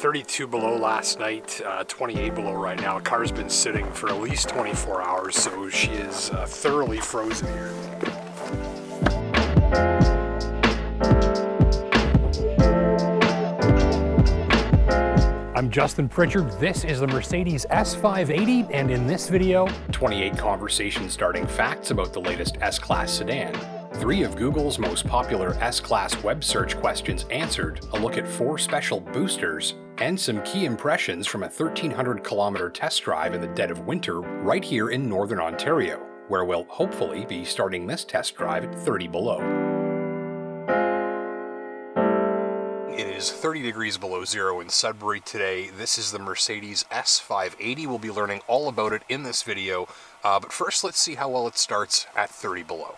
32 below last night, 28 below right now. The car's been sitting for at least 24 hours, so she is thoroughly frozen here. I'm Justin Pritchard. This is the Mercedes S580, and in this video, 28 conversation-starting facts about the latest S-Class sedan, 3 of Google's most popular S-Class web search questions answered, a look at 4 special boosters, and some key impressions from a 1,300-kilometer test drive in the dead of winter right here in Northern Ontario, where we'll hopefully be starting this test drive at 30 below. It is 30 degrees below zero in Sudbury today. This is the Mercedes S580. We'll be learning all about it in this video, but first let's see how well it starts at 30 below.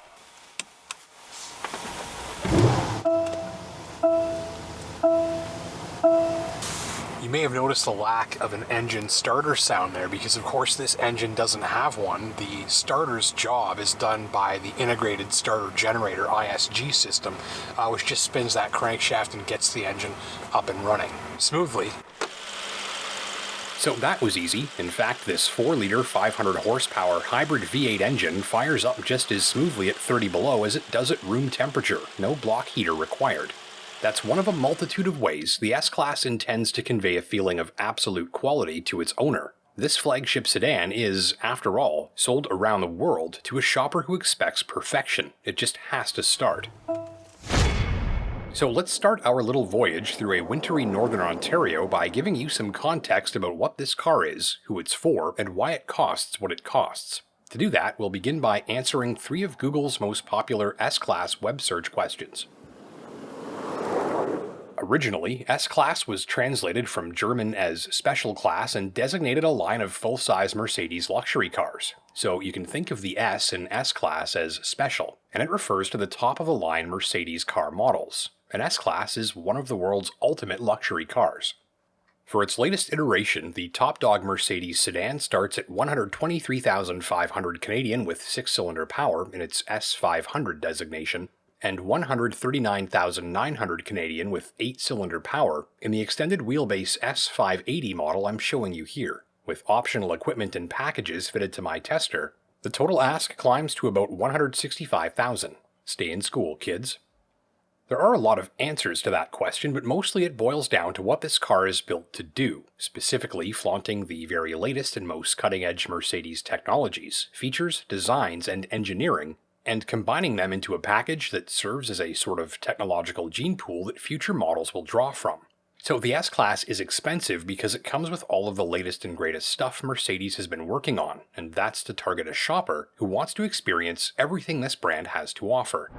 You may have noticed the lack of an engine starter sound there because of course this engine doesn't have one. The starter's job is done by the integrated starter generator ISG system, which just spins that crankshaft and gets the engine up and running smoothly. So that was easy. In fact, this 4-liter 500 horsepower hybrid V8 engine fires up just as smoothly at 30 below as it does at room temperature. No block heater required. That's one of a multitude of ways the S-Class intends to convey a feeling of absolute quality to its owner. This flagship sedan is, after all, sold around the world to a shopper who expects perfection. It just has to start. So let's start our little voyage through a wintry Northern Ontario by giving you some context about what this car is, who it's for, and why it costs what it costs. To do that, we'll begin by answering 3 of Google's most popular S-Class web search questions. Originally, S-Class was translated from German as Special Class and designated a line of full-size Mercedes luxury cars. So you can think of the S in S-Class as special, and it refers to the top-of-the-line Mercedes car models. An S-Class is one of the world's ultimate luxury cars. For its latest iteration, the top dog Mercedes sedan starts at $123,500 Canadian with 6-cylinder power in its S500 designation, and $139,900 Canadian with 8-cylinder power in the extended wheelbase S580 model I'm showing you here. With optional equipment and packages fitted to my tester, the total ask climbs to about $165,000. Stay in school, kids. There are a lot of answers to that question, but mostly it boils down to what this car is built to do, specifically flaunting the very latest and most cutting-edge Mercedes technologies, features, designs, and engineering, and combining them into a package that serves as a sort of technological gene pool that future models will draw from. So the S-Class is expensive because it comes with all of the latest and greatest stuff Mercedes has been working on, and that's to target a shopper who wants to experience everything this brand has to offer.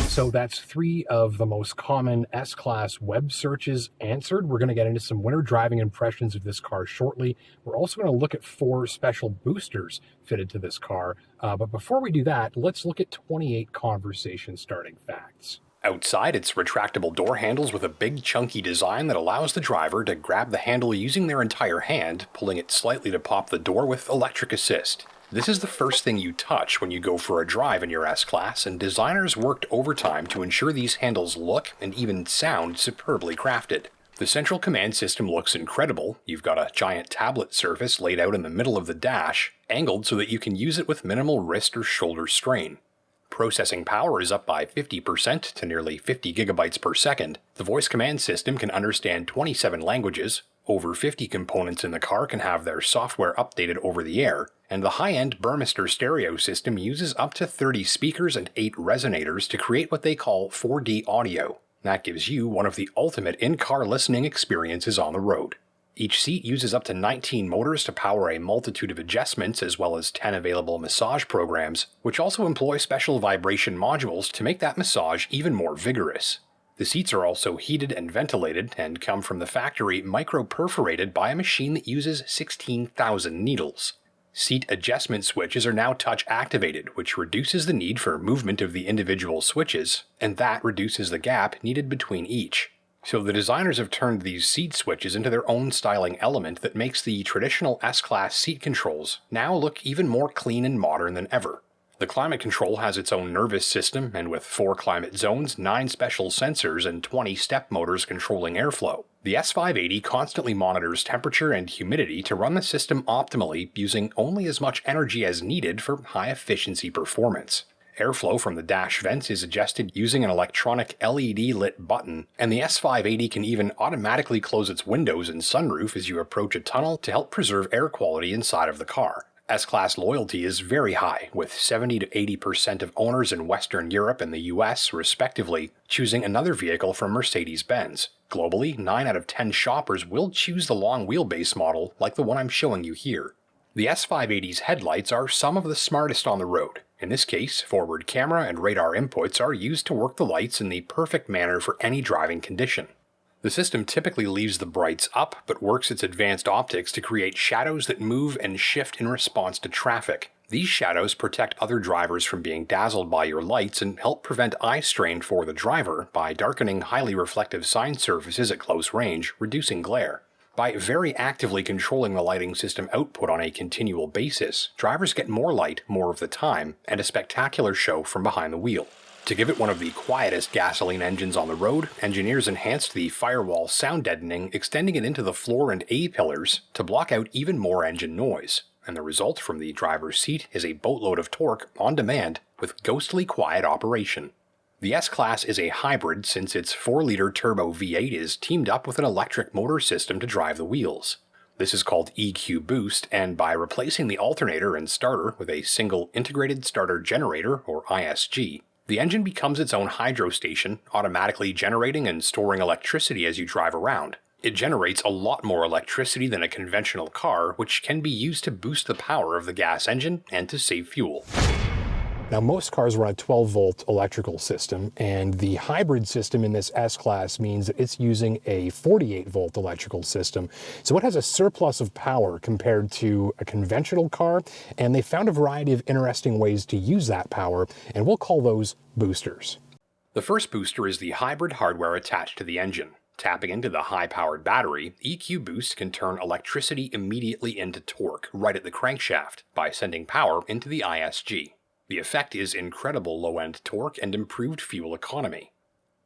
So that's 3 of the most common S-Class web searches answered. We're going to get into some winter driving impressions of this car shortly. We're also going to look at 4 special boosters fitted to this car. But before we do that, let's look at 28 conversation-starting facts. Outside, it's retractable door handles with a big chunky design that allows the driver to grab the handle using their entire hand, pulling it slightly to pop the door with electric assist. This is the first thing you touch when you go for a drive in your S-Class, and designers worked overtime to ensure these handles look and even sound superbly crafted. The central command system looks incredible. You've got a giant tablet surface laid out in the middle of the dash, angled so that you can use it with minimal wrist or shoulder strain. Processing power is up by 50% to nearly 50 gigabytes per second. The voice command system can understand 27 languages. Over 50 components in the car can have their software updated over the air, and the high-end Burmester stereo system uses up to 30 speakers and 8 resonators to create what they call 4D audio. That gives you one of the ultimate in-car listening experiences on the road. Each seat uses up to 19 motors to power a multitude of adjustments as well as 10 available massage programs, which also employ special vibration modules to make that massage even more vigorous. The seats are also heated and ventilated and come from the factory micro-perforated by a machine that uses 16,000 needles. Seat adjustment switches are now touch-activated, which reduces the need for movement of the individual switches, and that reduces the gap needed between each. So the designers have turned these seat switches into their own styling element that makes the traditional S-Class seat controls now look even more clean and modern than ever. The climate control has its own nervous system, and with 4 climate zones, 9 special sensors, and 20 step motors controlling airflow. The S580 constantly monitors temperature and humidity to run the system optimally, using only as much energy as needed for high-efficiency performance. Airflow from the dash vents is adjusted using an electronic LED-lit button, and the S580 can even automatically close its windows and sunroof as you approach a tunnel to help preserve air quality inside of the car. S-Class loyalty is very high, with 70 to 80% of owners in Western Europe and the US, respectively, choosing another vehicle from Mercedes-Benz. Globally, 9 out of 10 shoppers will choose the long wheelbase model like the one I'm showing you here. The S580's headlights are some of the smartest on the road. In this case, forward camera and radar inputs are used to work the lights in the perfect manner for any driving condition. The system typically leaves the brights up, but works its advanced optics to create shadows that move and shift in response to traffic. These shadows protect other drivers from being dazzled by your lights and help prevent eye strain for the driver by darkening highly reflective sign surfaces at close range, reducing glare. By very actively controlling the lighting system output on a continual basis, drivers get more light more of the time and a spectacular show from behind the wheel. To give it one of the quietest gasoline engines on the road, engineers enhanced the firewall sound deadening, extending it into the floor and A-pillars to block out even more engine noise, and the result from the driver's seat is a boatload of torque on demand with ghostly quiet operation. The S-Class is a hybrid since its 4-liter turbo V8 is teamed up with an electric motor system to drive the wheels. This is called EQ Boost, and by replacing the alternator and starter with a single integrated starter generator, or ISG, the engine becomes its own hydro station, automatically generating and storing electricity as you drive around. It generates a lot more electricity than a conventional car, which can be used to boost the power of the gas engine and to save fuel. Now, most cars run a 12-volt electrical system, and the hybrid system in this S-Class means that it's using a 48-volt electrical system. So it has a surplus of power compared to a conventional car, and they found a variety of interesting ways to use that power, and we'll call those boosters. The first booster is the hybrid hardware attached to the engine. Tapping into the high-powered battery, EQ Boost can turn electricity immediately into torque right at the crankshaft by sending power into the ISG. The effect is incredible low-end torque and improved fuel economy.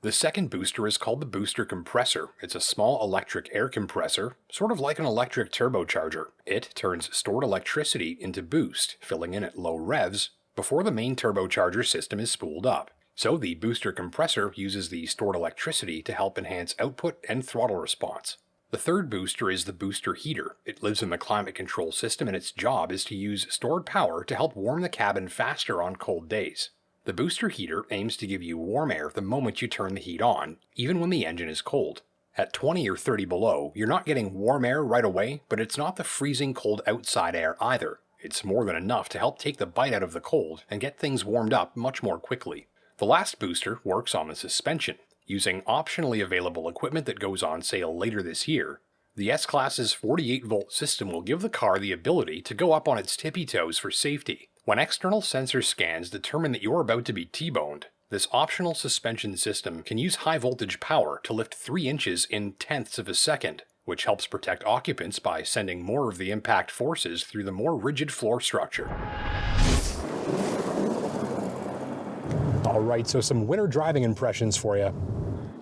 The second booster is called the booster compressor. It's a small electric air compressor, sort of like an electric turbocharger. It turns stored electricity into boost, filling in at low revs, before the main turbocharger system is spooled up. So the booster compressor uses the stored electricity to help enhance output and throttle response. The third booster is the booster heater. It lives in the climate control system, and its job is to use stored power to help warm the cabin faster on cold days. The booster heater aims to give you warm air the moment you turn the heat on, even when the engine is cold. At 20 or 30 below, you're not getting warm air right away, but it's not the freezing cold outside air either. It's more than enough to help take the bite out of the cold and get things warmed up much more quickly. The last booster works on the suspension. Using optionally available equipment that goes on sale later this year, the S-Class's 48-volt system will give the car the ability to go up on its tippy toes for safety. When external sensor scans determine that you're about to be T-boned, this optional suspension system can use high-voltage power to lift 3 inches in tenths of a second, which helps protect occupants by sending more of the impact forces through the more rigid floor structure. Alright, so some winter driving impressions for you.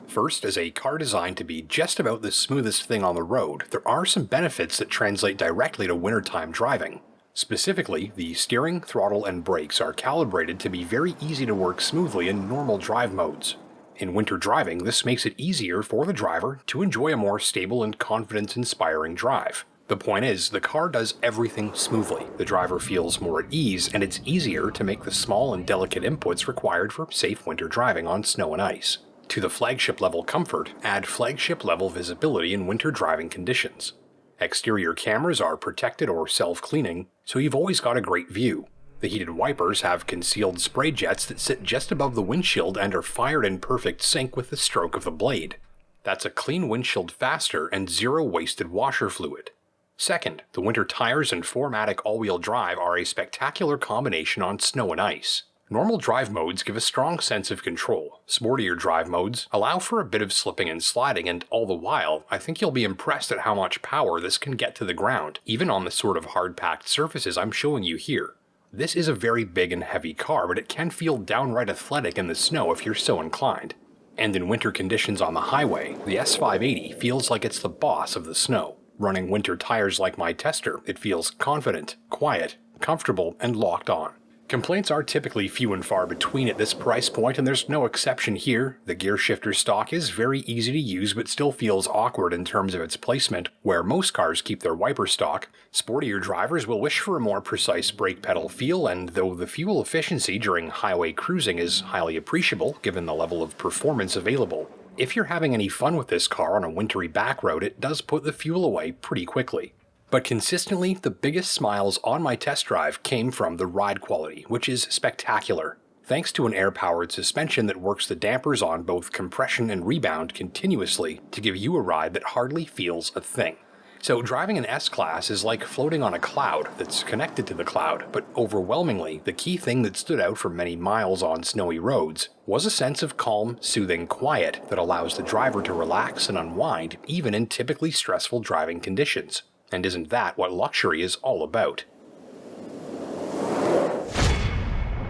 First, as a car designed to be just about the smoothest thing on the road, there are some benefits that translate directly to wintertime driving. Specifically, the steering, throttle, and brakes are calibrated to be very easy to work smoothly in normal drive modes. In winter driving, this makes it easier for the driver to enjoy a more stable and confidence-inspiring drive. The point is, the car does everything smoothly. The driver feels more at ease, and it's easier to make the small and delicate inputs required for safe winter driving on snow and ice. To the flagship-level comfort, add flagship-level visibility in winter driving conditions. Exterior cameras are protected or self-cleaning, so you've always got a great view. The heated wipers have concealed spray jets that sit just above the windshield and are fired in perfect sync with the stroke of the blade. That's a clean windshield faster and zero wasted washer fluid. Second, the winter tires and 4MATIC all-wheel drive are a spectacular combination on snow and ice. Normal drive modes give a strong sense of control. Sportier drive modes allow for a bit of slipping and sliding, and all the while, I think you'll be impressed at how much power this can get to the ground, even on the sort of hard-packed surfaces I'm showing you here. This is a very big and heavy car, but it can feel downright athletic in the snow if you're so inclined. And in winter conditions on the highway, the S580 feels like it's the boss of the snow. Running winter tires like my tester, it feels confident, quiet, comfortable, and locked on. Complaints are typically few and far between at this price point, and there's no exception here. The gear shifter stock is very easy to use but still feels awkward in terms of its placement, where most cars keep their wiper stock. Sportier drivers will wish for a more precise brake pedal feel, and though the fuel efficiency during highway cruising is highly appreciable given the level of performance available, if you're having any fun with this car on a wintry back road, it does put the fuel away pretty quickly. But consistently, the biggest smiles on my test drive came from the ride quality, which is spectacular. Thanks to an air-powered suspension that works the dampers on both compression and rebound continuously to give you a ride that hardly feels a thing. So driving an S-Class is like floating on a cloud that's connected to the cloud, but overwhelmingly, the key thing that stood out for many miles on snowy roads was a sense of calm, soothing quiet that allows the driver to relax and unwind even in typically stressful driving conditions. And isn't that what luxury is all about?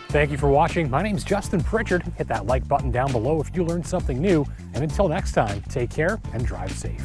Thank you for watching. My name's Justin Pritchard. Hit that like button down below if you learned something new. And until next time, take care and drive safe.